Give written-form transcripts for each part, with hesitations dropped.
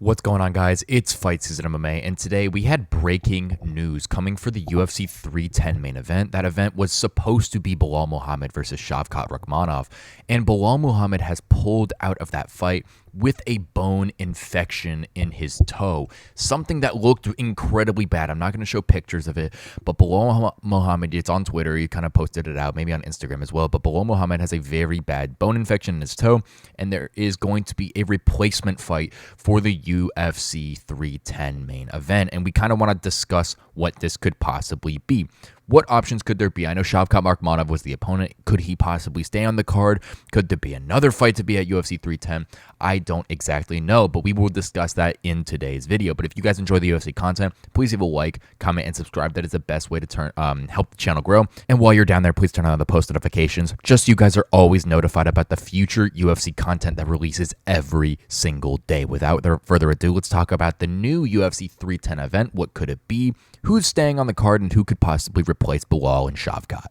What's going on, guys? It's Fight Season MMA, and today we had breaking news coming for the UFC 310 main event. That event was supposed to be Belal Muhammad versus Shavkat Rakhmonov, and Belal Muhammad has pulled out of that fight with a bone infection in his toe, something that looked incredibly bad. I'm not going to show pictures of it, but Belal Muhammad, it's on Twitter, he kind of posted it out, maybe on Instagram as well, but Belal Muhammad has a very bad bone infection in his toe, and there is going to be a replacement fight for the UFC 310 main event, and we kind of want to discuss what this could possibly be. What options could there be? I know Shavkat Rakhmonov was the opponent. Could he possibly stay on the card? Could there be another fight to be at UFC 310? I don't exactly know, but we will discuss that in today's video. But if you guys enjoy the UFC content, please leave a like, comment, and subscribe. That is the best way to help the channel grow. And while you're down there, please turn on the post notifications, just so you guys are always notified about the future UFC content that releases every single day. Without further ado, let's talk about the new UFC 310 event. What could it be? Who's staying on the card, and who could possibly replace Belal and Shavkat?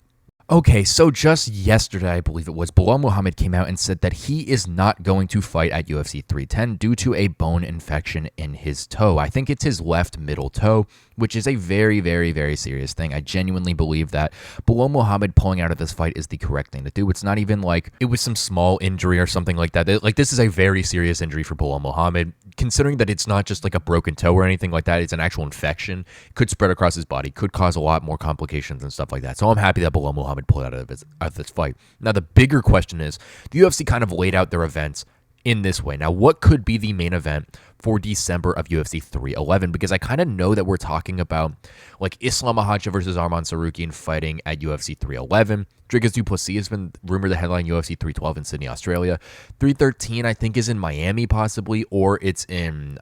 Okay, so just yesterday, I believe it was, Belal Muhammad came out and said that he is not going to fight at UFC 310 due to a bone infection in his toe. I think it's his left middle toe, which is a very, very, very serious thing. I genuinely believe that Belal Muhammad pulling out of this fight is the correct thing to do. It's not even like it was some small injury or something like that. Like, this is a very serious injury for Belal Muhammad, considering that it's not just like a broken toe or anything like that. It's an actual infection. It could spread across his body, could cause a lot more complications and stuff like that. So I'm happy that Belal Muhammad pulled out of this fight. Now, the bigger question is, the UFC kind of laid out their events in this way. Now, what could be the main event for December of UFC 311? Because I kind of know that we're talking about like Islam Makhachev versus Arman Tsarukyan fighting at UFC 311. Dricus Du Plessis has been rumored to headline UFC 312 in Sydney, Australia. 313, I think, is in Miami possibly, or it's in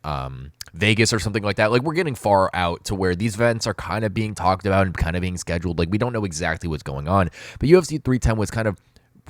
Vegas or something like that. Like, we're getting far out to where these events are kind of being talked about and kind of being scheduled. Like, we don't know exactly what's going on. But UFC 310 was kind of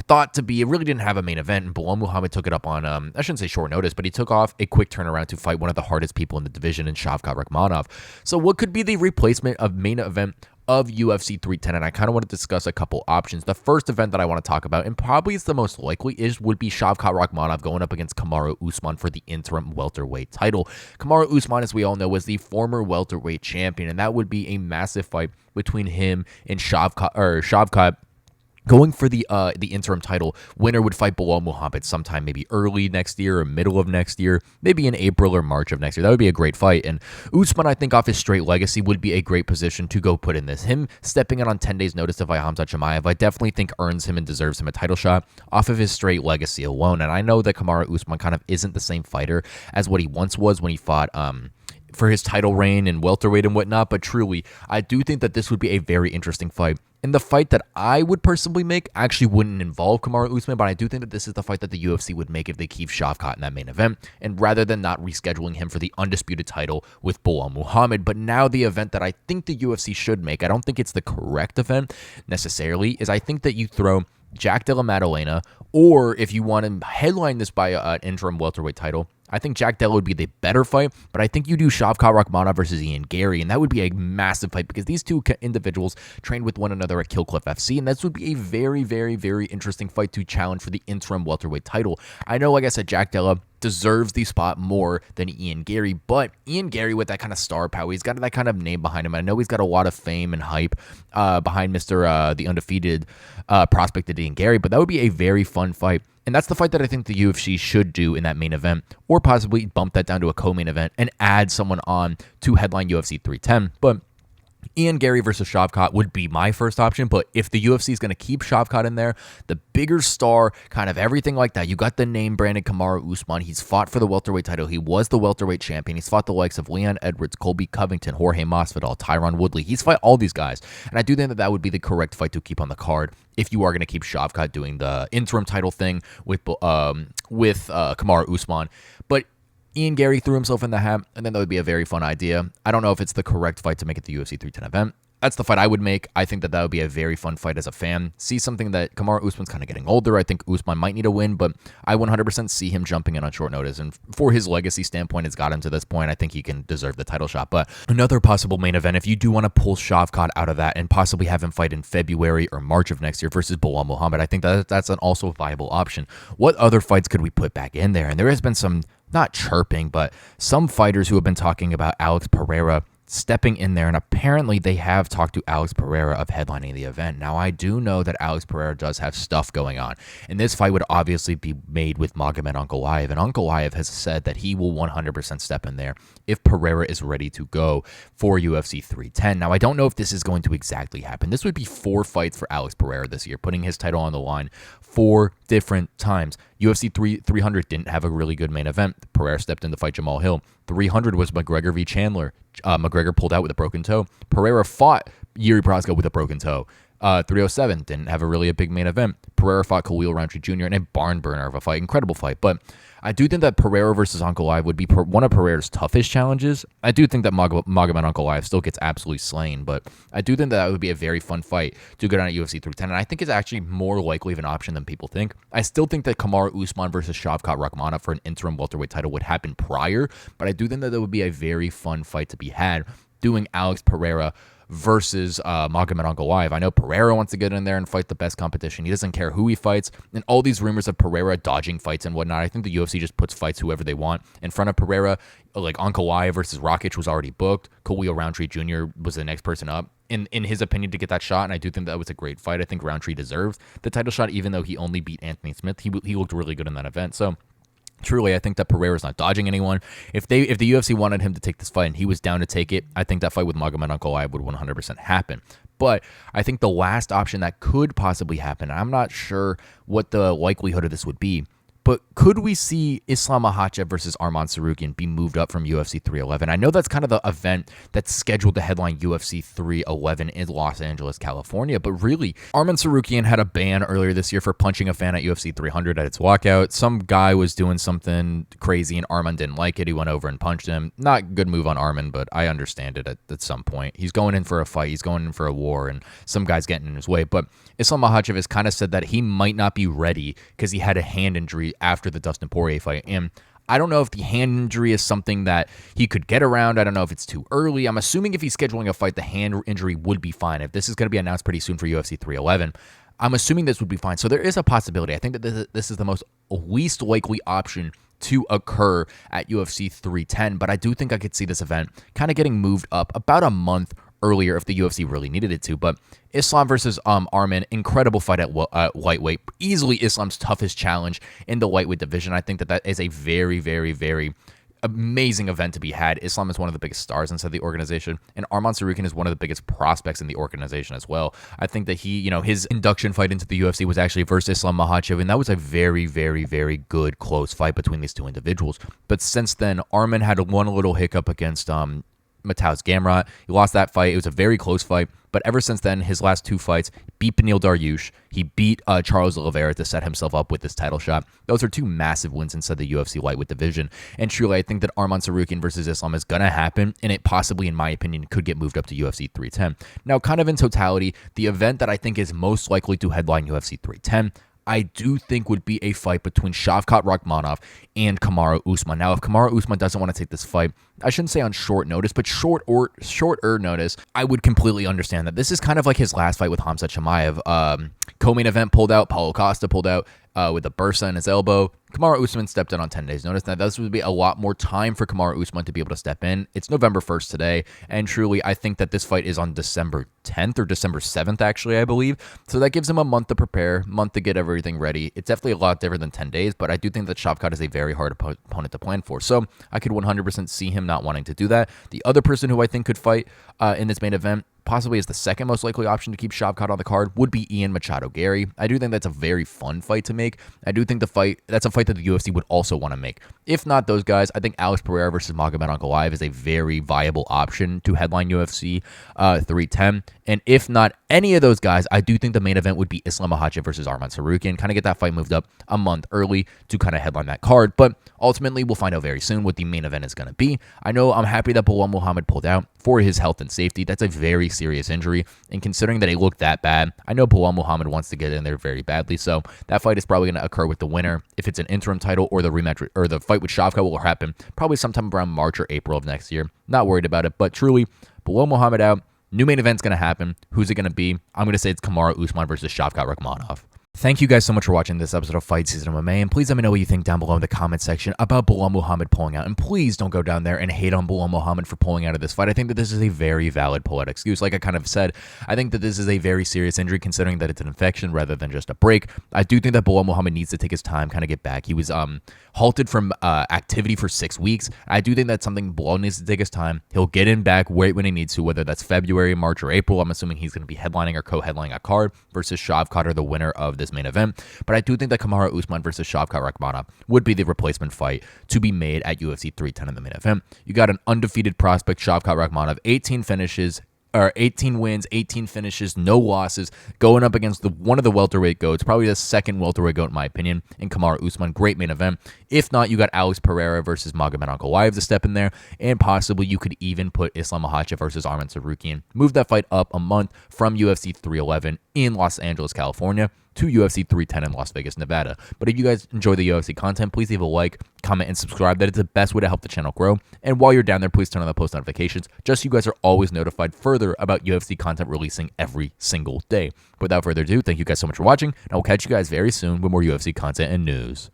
thought to be, it really didn't have a main event, and Belal Muhammad took it up on, I shouldn't say short notice, but he took off a quick turnaround to fight one of the hardest people in the division in Shavkat Rakhmonov. So what could be the replacement of main event of UFC 310? And I kind of want to discuss a couple options. The first event that I want to talk about, and probably is the most likely, would be Shavkat Rakhmonov going up against Kamaru Usman for the interim welterweight title. Kamaru Usman, as we all know, was the former welterweight champion, and that would be a massive fight between him and Shavkat. Going for the interim title, winner would fight Belal Muhammad sometime maybe early next year or middle of next year, maybe in April or March of next year. That would be a great fight. And Usman, I think, off his straight legacy, would be a great position to go put in this. Him stepping in on 10 days' notice to fight Khamzat Chimaev, I definitely think earns him and deserves him a title shot off of his straight legacy alone. And I know that Kamaru Usman kind of isn't the same fighter as what he once was when he fought for his title reign and welterweight and whatnot, but truly, I do think that this would be a very interesting fight. And the fight that I would personally make actually wouldn't involve Kamaru Usman, but I do think that this is the fight that the UFC would make if they keep Shavkat in that main event, and rather than not rescheduling him for the undisputed title with Belal Muhammad. But now the event that I think the UFC should make, I don't think it's the correct event necessarily, is I think that you throw Jack Della Maddalena, or if you want to headline this by an interim welterweight title, I think Jack Della would be the better fight, but I think you do Shavkat Rakhmonov versus Ian Gary, and that would be a massive fight because these two individuals trained with one another at Kill Cliff FC, and this would be a very, very, very interesting fight to challenge for the interim welterweight title. I know, like I said, Jack Della deserves the spot more than Ian Gary, but Ian Gary, with that kind of star power, he's got that kind of name behind him. I know he's got a lot of fame and hype behind Mr. The undefeated prospect Ian Gary, but that would be a very fun fight. And that's the fight that I think the UFC should do in that main event, or possibly bump that down to a co-main event and add someone on to headline UFC 310. But Ian Gary versus Shavkat would be my first option, but if the UFC is going to keep Shavkat in there, the bigger star, kind of everything like that, you got the name branded Kamaru Usman. He's fought for the welterweight title. He was the welterweight champion. He's fought the likes of Leon Edwards, Colby Covington, Jorge Masvidal, Tyron Woodley. He's fought all these guys, and I do think that that would be the correct fight to keep on the card if you are going to keep Shavkat doing the interim title thing with Kamaru Usman. But Ian Gary threw himself in the hat, and then that would be a very fun idea. I don't know if it's the correct fight to make it the UFC 310 event. That's the fight I would make. I think that that would be a very fun fight as a fan. See something that Kamaru Usman's kind of getting older. I think Usman might need a win, but I 100% see him jumping in on short notice. And for his legacy standpoint, it's got him to this point. I think he can deserve the title shot. But another possible main event, if you do want to pull Shavkat out of that and possibly have him fight in February or March of next year versus Belal Muhammad, I think that that's an also viable option. What other fights could we put back in there? And there has been some not chirping, but some fighters who have been talking about Alex Pereira stepping in there, and apparently they have talked to Alex Pereira of headlining the event. Now, I do know that Alex Pereira does have stuff going on, and this fight would obviously be made with Magomed Ankalaev, and Ankalaev has said that he will 100% step in there if Pereira is ready to go for UFC 310. Now, I don't know if this is going to exactly happen. This would be 4 fights for Alex Pereira this year, putting his title on the line 4 different times. UFC 300 didn't have a really good main event. Pereira stepped in to fight Jamal Hill. 300 was McGregor v. Chandler. McGregor pulled out with a broken toe. Pereira fought Yuri Prochazka with a broken toe. 307 didn't have a big main event. Pereira fought Khalil Roundtree Jr. in a barn burner of a fight. Incredible fight. But I do think that Pereira versus Ankalaev would be one of Pereira's toughest challenges. I do think that Magomed Ankalaev still gets absolutely slain, but I do think that would be a very fun fight to go down at UFC 310, and I think it's actually more likely of an option than people think. I still think that Kamaru Usman versus Shavkat Rakhmonov for an interim welterweight title would happen prior, but I do think that there would be a very fun fight to be had doing Alex Pereira versus Magomed Ankalaev. I know Pereira wants to get in there and fight the best competition. He doesn't care who he fights. And all these rumors of Pereira dodging fights and whatnot, I think the UFC just puts fights whoever they want in front of Pereira. Like Ankalaev versus Rakic was already booked. Khalil Roundtree Jr. was the next person up, in his opinion, to get that shot. And I do think that was a great fight. I think Roundtree deserves the title shot, even though he only beat Anthony Smith. He looked really good in that event. So truly, I think that Pereira's not dodging anyone. If the UFC wanted him to take this fight and he was down to take it, I think that fight with Magomed Ankalaev would 100% happen. But I think the last option that could possibly happen, I'm not sure what the likelihood of this would be, but could we see Islam Makhachev versus Arman Tsarukyan be moved up from UFC 311? I know that's kind of the event that's scheduled to headline UFC 311 in Los Angeles, California, but really, Arman Tsarukyan had a ban earlier this year for punching a fan at UFC 300 at its walkout. Some guy was doing something crazy and Arman didn't like it. He went over and punched him. Not a good move on Arman, but I understand it at some point. He's going in for a fight. He's going in for a war, and some guy's getting in his way. But Islam Makhachev has kind of said that he might not be ready because he had a hand injury after the Dustin Poirier fight. And I don't know if the hand injury is something that he could get around. I don't know if it's too early. I'm assuming if he's scheduling a fight, the hand injury would be fine. If this is going to be announced pretty soon for UFC 311, I'm assuming this would be fine. So there is a possibility. I think that this is the most least likely option to occur at UFC 310, but I do think I could see this event kind of getting moved up about a month earlier if the UFC really needed it to. But Islam versus Arman, incredible fight at lightweight. Easily Islam's toughest challenge in the lightweight division. I think that is a very, very, very amazing event to be had. Islam is one of the biggest stars inside the organization, and Arman Tsarukyan is one of the biggest prospects in the organization as well. I think that his induction fight into the UFC was actually versus Islam Makhachev, and that was a very, very, very good close fight between these two individuals. But since then, Arman had one little hiccup against Mateusz Gamrot. He lost that fight. It was a very close fight. But ever since then, his last 2 fights, beat Beneil Dariush. He beat Charles Oliveira to set himself up with this title shot. Those are 2 massive wins inside the UFC lightweight division. And truly, I think that Arman Tsarukyan versus Islam is going to happen, and it possibly, in my opinion, could get moved up to UFC 310. Now, kind of in totality, the event that I think is most likely to headline UFC 310, I do think would be a fight between Shavkat Rakhmonov and Kamaru Usman. Now, if Kamaru Usman doesn't want to take this fight, I shouldn't say on short notice, but shorter notice, I would completely understand that. This is kind of like his last fight with Khamzat Chimaev. Co-main event pulled out, Paulo Costa pulled out with a bursa in his elbow. Kamaru Usman stepped in on 10 days' notice. Now, this would be a lot more time for Kamaru Usman to be able to step in. It's November 1st today, and truly, I think that this fight is on December 10th or December 7th, actually, I believe. So that gives him a month to prepare, month to get everything ready. It's definitely a lot different than 10 days, but I do think that Shavkat is a very hard opponent to plan for. So I could 100% see him not wanting to do that. The other person who I think could fight in this main event, possibly as the second most likely option to keep Shavkat on the card, would be Ian Machado Gary. I do think that's a very fun fight to make. I do think that's a fight that the UFC would also want to make. If not those guys, I think Alex Pereira versus Magomed Ankalaev is a very viable option to headline UFC 310. And if not any of those guys, I do think the main event would be Islam Makhachev versus Arman Tsarukyan. Kind of get that fight moved up a month early to kind of headline that card. But ultimately, we'll find out very soon what the main event is going to be. I know I'm happy that Belal Muhammad pulled out for his health and safety. That's a very serious injury. And considering that it looked that bad, I know Belal Muhammad wants to get in there very badly. So that fight is probably going to occur with the winner. If it's an interim title or the rematch or the fight with Shavkat will happen probably sometime around March or April of next year. Not worried about it. But truly, Belal Muhammad out. New main event's going to happen. Who's it going to be? I'm going to say it's Kamaru Usman versus Shavkat Rakhmonov. Thank you guys so much for watching this episode of Fight Season MMA, and please let me know what you think down below in the comment section about Belal Muhammad pulling out. And please don't go down there and hate on Belal Muhammad for pulling out of this fight. I think that this is a very valid pull-out excuse. Like I kind of said, I think that this is a very serious injury considering that it's an infection rather than just a break. I do think that Belal Muhammad needs to take his time, kind of get back. He was halted from activity for 6 weeks. I do think that's something Belal needs to take his time. He'll get in back right when he needs to, whether that's February, March, or April. I'm assuming he's going to be headlining or co-headlining a card versus Shavkat, or the winner of this main event. But I do think that Kamaru Usman versus Shavkat Rakhmonov would be the replacement fight to be made at UFC 310 in the main event. You got an undefeated prospect, Shavkat Rakhmonov, 18 wins, 18 finishes, no losses, going up against one of the welterweight goats, probably the second welterweight goat in my opinion, in Kamaru Usman. Great main event. If not, you got Alex Pereira versus Magomed Ankalaev to step in there, and possibly you could even put Islam Makhachev versus Arman Tsarukyan. Move that fight up a month from UFC 311 in Los Angeles, California, to UFC 310 in Las Vegas, Nevada. But if you guys enjoy the UFC content, please leave a like, comment, and subscribe. That is the best way to help the channel grow. And while you're down there, please turn on the post notifications, just so you guys are always notified further about UFC content releasing every single day. Without further ado, thank you guys so much for watching, and I will catch you guys very soon with more UFC content and news.